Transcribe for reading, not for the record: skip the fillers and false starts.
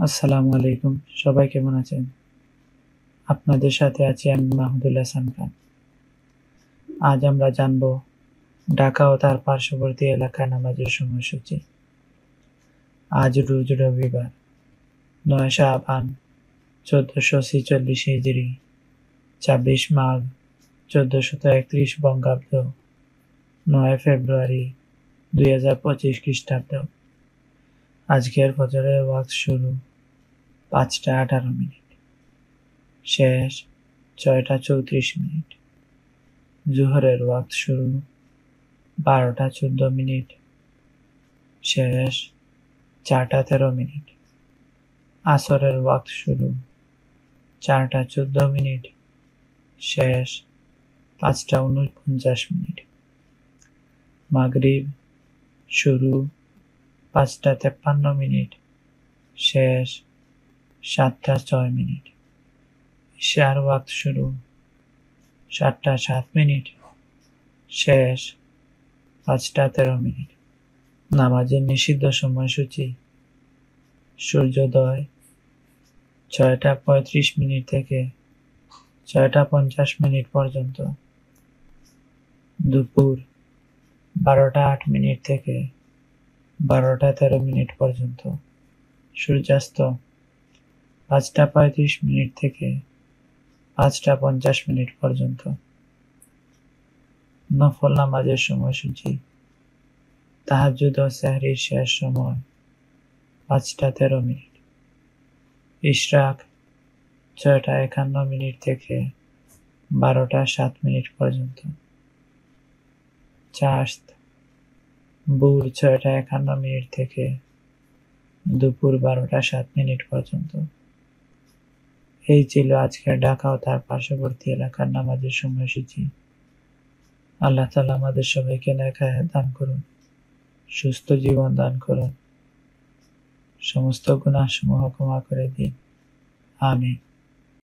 আসসালামু আলাইকুম। সবাই কেমন আছেন? আপনাদের সাথে আছি আমি মাহমুদুল হাসান খান। আজ আমরা জানব ঢাকা ও তার পার্শ্ববর্তী এলাকায় নামাজের সময়সূচি। আজ রোজ রবিবার ৯ শাবান ১৪৪৬ হিজরি ২৬ মাঘ ১৪৩১ বঙ্গাব্দ ৯ ফেব্রুয়ারি ২০২৫ খ্রিস্টাব্দ। আজকের ফজরের ওয়াক্ত শুরু ৫টা ১৮ মিনিট, শেষ ৬টা ৩৪ মিনিট। জোহরের ওয়াক্ত শুরু ১২টা ১৪ মিনিট, শেষ ৪টা ১৩ মিনিট। আসরের ওয়াক্ত শুরু ৪টা ১৪ মিনিট, শেষ ৫টা ৪৯ মিনিট। মাগরিব শুরু ৫টা ৫৩ মিনিট, শেষ ৭টা ৬ মিনিট। ইশার ওয়াক্ত শুরু ৭টা ৭ মিনিট, শেষ ৫টা ১৩ মিনিট। নামাজের নিষিদ্ধ সময়সূচি: সূর্যোদয় ৬টা ৩৫ মিনিট থেকে ৬টা ৫০ মিনিট পর্যন্ত, দুপুর ১২টা ৮ মিনিট থেকে ১২টা ১৩ মিনিট পর্যন্ত, সূর্যাস্ত ৫টা ৩৫ মিনিট থেকে ৫টা ৫০ মিনিট পর্যন্ত। নফল নামাজের সময়সূচি: তাহাজ্জুদ ও সেহরির শেষ সময় ৫টা ১৩ মিনিট, ইশরাক ৬টা ৫১ মিনিট থেকে ১২টা ৭ মিনিট পর্যন্ত, চাশত ভোর ৬টা ৫১ মিনিট থেকে দুপুর ১২টা ৭ মিনিট পর্যন্ত। এই ছিল আজকের ঢাকা ও তার পার্শ্ববর্তী এলাকার নামাজের সময়সূচি। আল্লাহ তাআলা আমাদের সবাইকে নেক হায়াত দান করুন, সুস্থ জীবন দান করুন, সমস্ত গুনাহসমূহ ক্ষমা করে দিন। আমিন।